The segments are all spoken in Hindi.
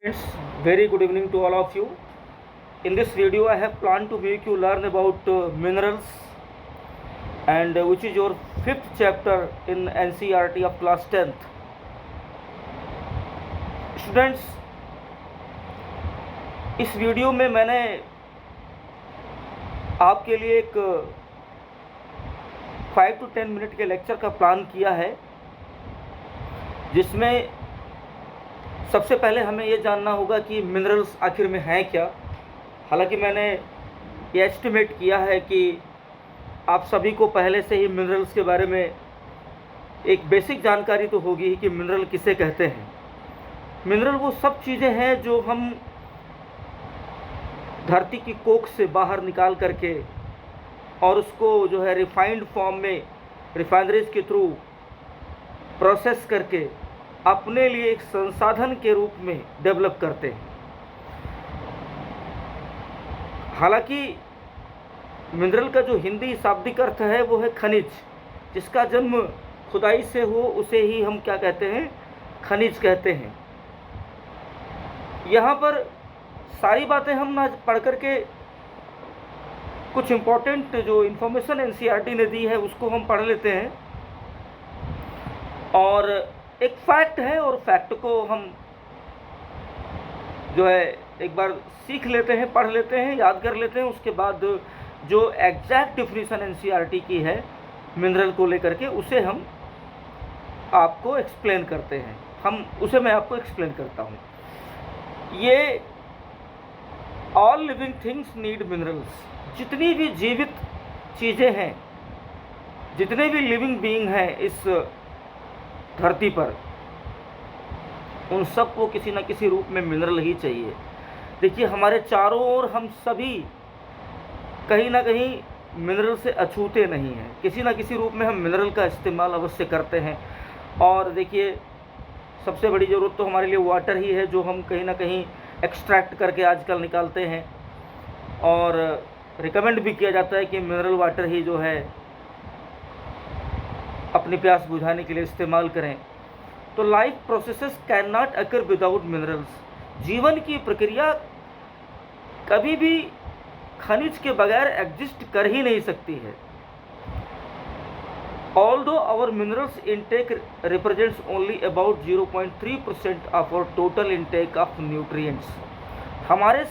Friends, very good evening to all of you. In this video, I have planned to make you learn about minerals, and which is your fifth chapter in NCERT of class 10th. Students, इस वीडियो में मैंने आपके लिए एक 5 to 10 मिनट के लेक्चर का प्लान किया है, जिसमें सबसे पहले हमें ये जानना होगा कि मिनरल्स आखिर में हैं क्या। हालांकि मैंने ये एस्टिमेट किया है कि आप सभी को पहले से ही मिनरल्स के बारे में एक बेसिक जानकारी तो होगी ही कि मिनरल किसे कहते हैं। मिनरल वो सब चीज़ें हैं जो हम धरती की कोख से बाहर निकाल करके और उसको जो है रिफाइंड फॉर्म में रिफाइनरीज के थ्रू प्रोसेस करके अपने लिए एक संसाधन के रूप में डेवलप करते हैं। हालांकि मिनरल का जो हिंदी शाब्दिक अर्थ है वो है खनिज। जिसका जन्म खुदाई से हो उसे ही हम क्या कहते हैं, खनिज कहते हैं। यहाँ पर सारी बातें हम ना पढ़ करके कुछ इम्पोर्टेंट जो इन्फॉर्मेशन एनसीईआरटी ने दी है उसको हम पढ़ लेते हैं, और एक फैक्ट है और फैक्ट को हम जो है एक बार सीख लेते हैं, पढ़ लेते हैं, याद कर लेते हैं। उसके बाद जो एग्जैक्ट डिफिनीशन एनसीईआरटी की है मिनरल को लेकर के उसे हम आपको एक्सप्लेन करते हैं। मैं आपको एक्सप्लेन करता हूँ। ये all living things need minerals. जितनी भी जीवित चीज़ें हैं, जितने भी लिविंग बीइंग हैं इस धरती पर, उन सबको किसी न किसी रूप में मिनरल ही चाहिए। देखिए, हमारे चारों ओर हम सभी कहीं ना कहीं मिनरल से अछूते नहीं हैं। किसी न किसी रूप में हम मिनरल का इस्तेमाल अवश्य करते हैं। और देखिए, सबसे बड़ी ज़रूरत तो हमारे लिए वाटर ही है, जो हम कहीं ना कहीं एक्सट्रैक्ट करके आजकल निकालते हैं। और रिकमेंड भी किया जाता है कि मिनरल वाटर ही जो है अपनी प्यास बुझाने के लिए इस्तेमाल करें। तो life processes can not occur without minerals. जीवन की प्रक्रिया कभी भी खनिज के बगैर एग्जिस्ट कर ही नहीं सकती है। Although our minerals intake represents only about 0.3% of our total intake of nutrients. हमारे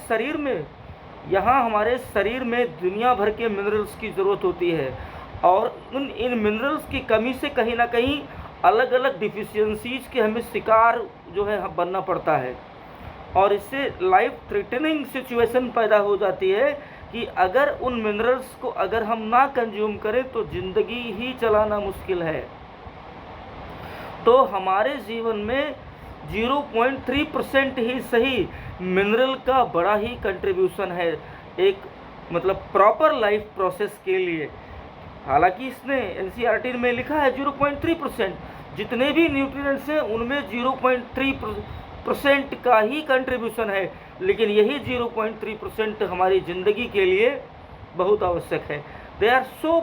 शरीर में दुनिया भर के मिनरल्स की ज़रूरत होती है, और इन मिनरल्स की कमी से कहीं ना कहीं अलग अलग डिफिशियंसीज के हमें शिकार जो है बनना पड़ता है। और इससे लाइफ थ्रेटनिंग सिचुएशन पैदा हो जाती है कि अगर उन मिनरल्स को अगर हम ना कंज्यूम करें तो ज़िंदगी ही चलाना मुश्किल है। तो हमारे जीवन में 0.3% ही सही मिनरल का बड़ा ही कंट्रीब्यूशन है, एक मतलब प्रॉपर लाइफ प्रोसेस के लिए। हालांकि इसने एनसीईआरटी में लिखा है 0.3%। जितने भी न्यूट्रिएंट्स हैं उनमें 0.3% का ही कंट्रीब्यूशन है, लेकिन यही 0.3% हमारी ज़िंदगी के लिए बहुत आवश्यक है। They are so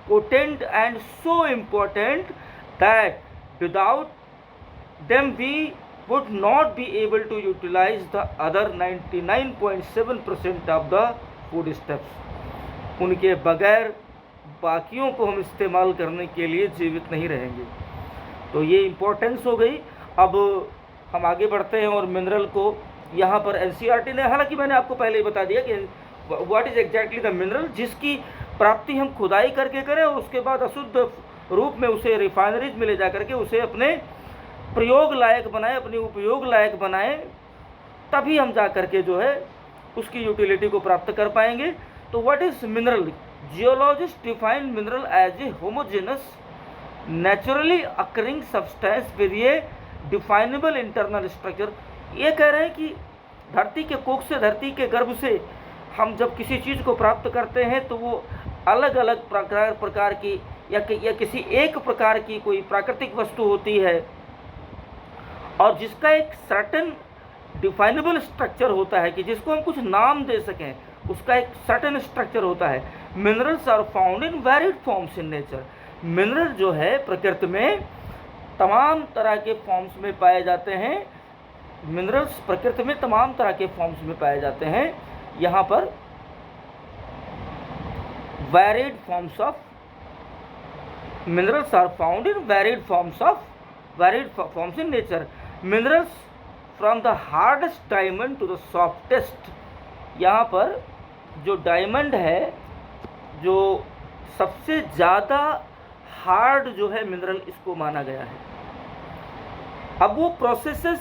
potent and so important that without them we would not be able to utilize the other 99.7% of the food steps। उनके बगैर बाकियों को हम इस्तेमाल करने के लिए जीवित नहीं रहेंगे। तो ये इम्पोर्टेंस हो गई। अब हम आगे बढ़ते हैं और मिनरल को यहाँ पर एनसीईआरटी ने, हालांकि मैंने आपको पहले ही बता दिया कि what is exactly the mineral, जिसकी प्राप्ति हम खुदाई करके करें और उसके बाद अशुद्ध रूप में उसे रिफाइनरीज में ले जा करके उसे अपने प्रयोग लायक बनाए, अपने उपयोग लायक बनाए, तभी हम जा करके जो है उसकी यूटिलिटी को प्राप्त कर पाएंगे। तो what is mineral? Geologist define mineral as a homogeneous naturally occurring substance with a definable internal structure. ये कह रहे हैं कि धरती के कोख से, धरती के गर्भ से हम जब किसी चीज़ को प्राप्त करते हैं तो वो अलग अलग प्रकार की या किसी एक प्रकार की कोई प्राकृतिक वस्तु होती है, और जिसका एक सर्टेन डिफाइनेबल स्ट्रक्चर होता है कि जिसको हम कुछ नाम दे सकें, उसका एक सर्टेन स्ट्रक्चर होता है। Minerals are found in varied forms in nature. Mineral जो है प्रकृति में तमाम तरह के फॉर्म्स में पाए जाते हैं, मिनरल्स प्रकृति में तमाम तरह के फॉर्म्स में पाए जाते हैं। यहाँ पर varied forms of minerals are found in varied forms in nature. Minerals from the hardest diamond to the softest. यहाँ पर जो डायमंड है, जो सबसे ज़्यादा हार्ड जो है मिनरल, इसको माना गया है। अब वो प्रोसेसेस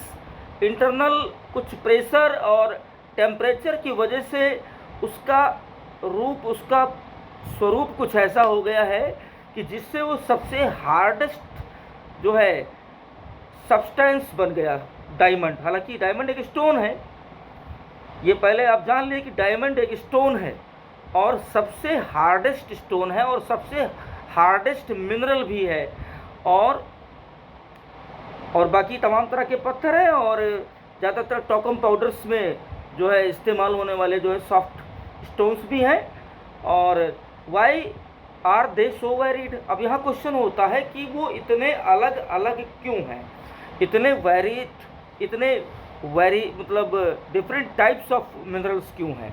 इंटरनल कुछ प्रेशर और टेम्परेचर की वजह से उसका रूप, उसका स्वरूप कुछ ऐसा हो गया है कि जिससे वो सबसे हार्डेस्ट जो है सब्सटेंस बन गया डायमंड। हालांकि डायमंड एक स्टोन है, ये पहले आप जान लिए कि डायमंड एक स्टोन है और सबसे हार्डेस्ट स्टोन है और सबसे हार्डेस्ट मिनरल भी है। और बाकी तमाम तरह के पत्थर हैं और ज़्यादातर टॉकम पाउडर्स में जो है इस्तेमाल होने वाले जो है सॉफ्ट स्टोन्स भी हैं। और why are they so varied. अब यहाँ क्वेश्चन होता है कि वो इतने अलग अलग क्यों हैं, इतने वेरी मतलब डिफरेंट टाइप्स ऑफ मिनरल्स क्यों हैं।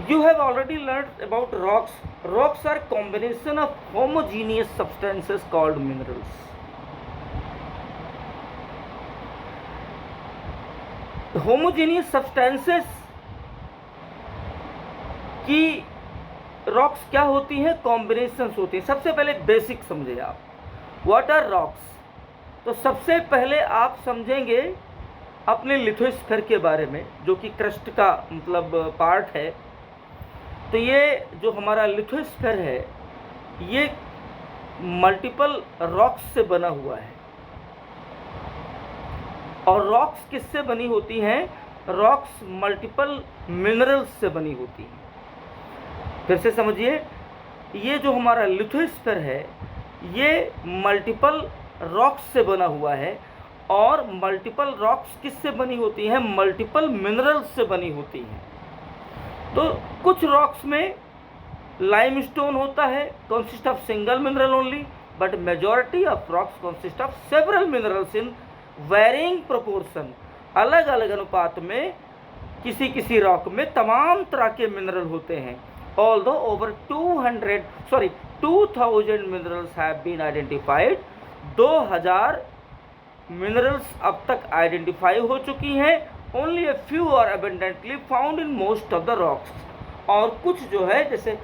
You have already learned about rocks. Rocks are combination of homogeneous substances called minerals. Homogeneous substances की रॉक्स क्या होती हैं? कॉम्बिनेशंस होती हैं। सबसे पहले बेसिक समझे आप, व्हाट आर रॉक्स। तो सबसे पहले आप समझेंगे अपने लिथोस्फीयर के बारे में, जो कि क्रस्ट का मतलब पार्ट है। तो ये जो हमारा लिथोस्फीयर है, ये मल्टीपल रॉक्स से बना हुआ है। और रॉक्स किससे बनी होती हैं? रॉक्स मल्टीपल मिनरल्स से बनी होती हैं। फिर से समझिए, ये जो हमारा लिथोस्फीयर है, ये मल्टीपल रॉक्स से बना हुआ है। और मल्टीपल रॉक्स किससे बनी होती हैं? मल्टीपल मिनरल्स से बनी होती हैं। तो कुछ रॉक्स में लाइमस्टोन होता है, consist of single mineral only, but majority of rocks consist of several minerals in varying proportion. अलग अलग अनुपात में किसी किसी रॉक में तमाम तरह के मिनरल होते हैं। Although over 2000 minerals have been identified. 2000 minerals अब तक आइडेंटिफाई हो चुकी हैं। Only a few are abundantly found in most of the rocks. और कुछ जो है जैसे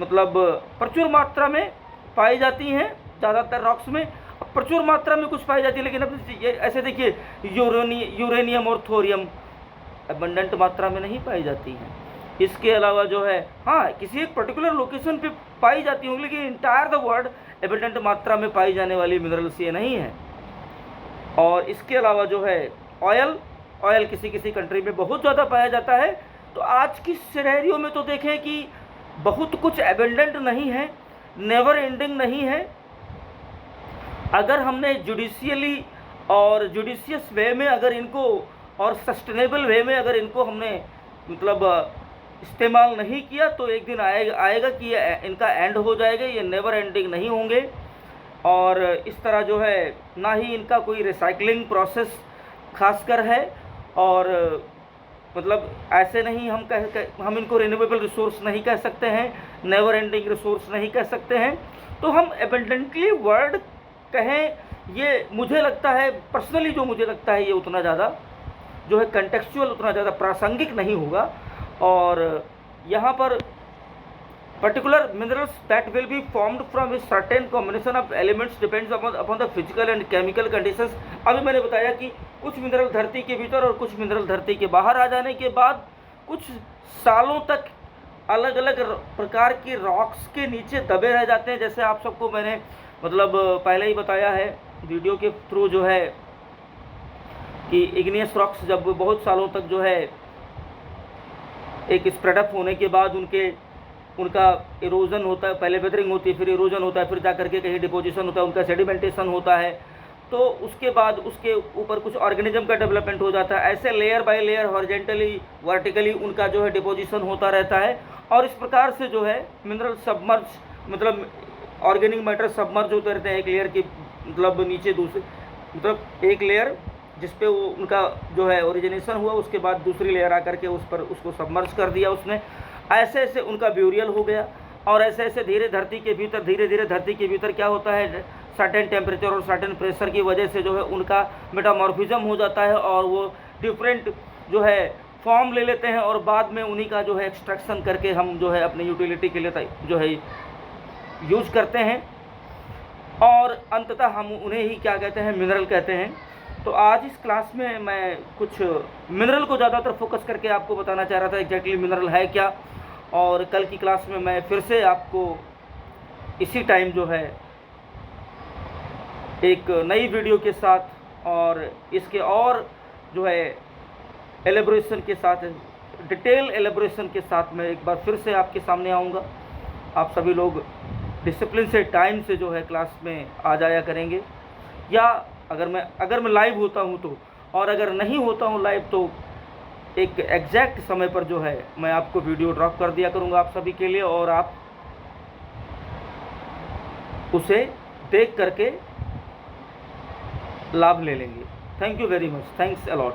मतलब प्रचुर मात्रा में पाई जाती हैं ज़्यादातर रॉक्स में, प्रचुर मात्रा में कुछ पाई जाती है। लेकिन अब ये ऐसे देखिए, यूरेनियम और थोरियम अबंडेंट मात्रा में नहीं पाई जाती हैं। इसके अलावा जो है, हाँ, किसी एक पर्टिकुलर लोकेशन पे पाई जाती होंगी, लेकिन इंटायर द वर्ल्ड अबंडेंट मात्रा में पाई जाने वाली मिनरल्स ये नहीं है। और इसके अलावा जो है ऑयल किसी किसी कंट्री में बहुत ज़्यादा पाया जाता है। तो आज की सिनेरियो में तो देखें कि बहुत कुछ एबंडेंट नहीं है, नेवर एंडिंग नहीं है। अगर हमने जुडिशियली और जुडिशियस वे में अगर इनको और सस्टेनेबल वे में अगर इनको हमने मतलब इस्तेमाल नहीं किया, तो एक दिन आएगा कि ये इनका एंड हो जाएगा, ये नेवर एंडिंग नहीं होंगे। और इस तरह जो है ना ही इनका कोई रिसाइकलिंग प्रोसेस खासकर है। और मतलब ऐसे नहीं हम इनको रिन्यूएबल रिसोर्स नहीं कह सकते हैं, नेवर एंडिंग रिसोर्स नहीं कह सकते हैं। तो हम एबंडेंटली वर्ड कहें, ये मुझे लगता है पर्सनली, जो मुझे लगता है ये उतना ज़्यादा जो है कंटेक्चुअल, उतना ज़्यादा प्रासंगिक नहीं होगा। और यहाँ पर particular minerals that will be formed from a certain combination of elements depends upon the physical and chemical conditions। अभी मैंने बताया कि कुछ मिनरल धरती के भीतर और कुछ मिनरल धरती के बाहर आ जाने के बाद कुछ सालों तक अलग अलग प्रकार की रॉक्स के नीचे दबे रह जाते हैं। जैसे आप सबको मैंने मतलब पहले ही बताया है वीडियो के थ्रू जो है कि इग्नियस रॉक्स जब बहुत सालों तक जो है एक स्प्रेड अप होने के बाद उनके उनका इरोजन होता है, पहले वेदरिंग होती है, फिर इरोजन होता है, फिर जा करके कहीं डिपोजिशन होता है, उनका सेडिमेंटेशन होता है, तो उसके बाद उसके ऊपर कुछ ऑर्गेनिज्म का डेवलपमेंट हो जाता है। ऐसे layer by layer horizontally vertically उनका जो है डिपोजिशन होता रहता है, और इस प्रकार से जो है मिनरल सबमर्ज मतलब ऑर्गेनिक मैटर सबमर्ज होते रहते हैं एक लेयर की मतलब नीचे दूसरे मतलब एक लेयर जिस पे वो उनका जो है ओरिजिनेशन हुआ, उसके बाद दूसरी लेयर आकर के उस पर उसको सबमर्ज कर दिया उसने। ऐसे ऐसे उनका ब्यूरियल हो गया, और ऐसे ऐसे धीरे धीरे धरती के भीतर क्या होता है, सर्टेन टेम्परेचर और सर्टेन प्रेशर की वजह से जो है उनका मेटामॉर्फिज्म हो जाता है, और वो डिफरेंट जो है फॉर्म ले लेते हैं, और बाद में उन्हीं का जो है एक्सट्रैक्शन करके हम जो है अपनी यूटिलिटी के लिए जो है यूज करते हैं, और अंततः हम उन्हें ही क्या कहते हैं, मिनरल कहते हैं। तो आज इस क्लास में मैं कुछ मिनरल को ज़्यादातर फोकस करके आपको बताना चाह रहा था एग्जैक्टली मिनरल है क्या, और कल की क्लास में मैं फिर से आपको इसी टाइम जो है एक नई वीडियो के साथ और इसके और जो है एलेबोरेशन के साथ, डिटेल एलेबोरेशन के साथ मैं एक बार फिर से आपके सामने आऊँगा। आप सभी लोग डिसिप्लिन से टाइम से जो है क्लास में आ जाया करेंगे, या अगर मैं लाइव होता हूँ तो, और अगर नहीं होता हूँ लाइव तो एक एग्जैक्ट समय पर जो है मैं आपको वीडियो ड्रॉप कर दिया करूँगा आप सभी के लिए, और आप उसे देख करके लाभ ले लेंगे। Thank you very much, thanks a lot.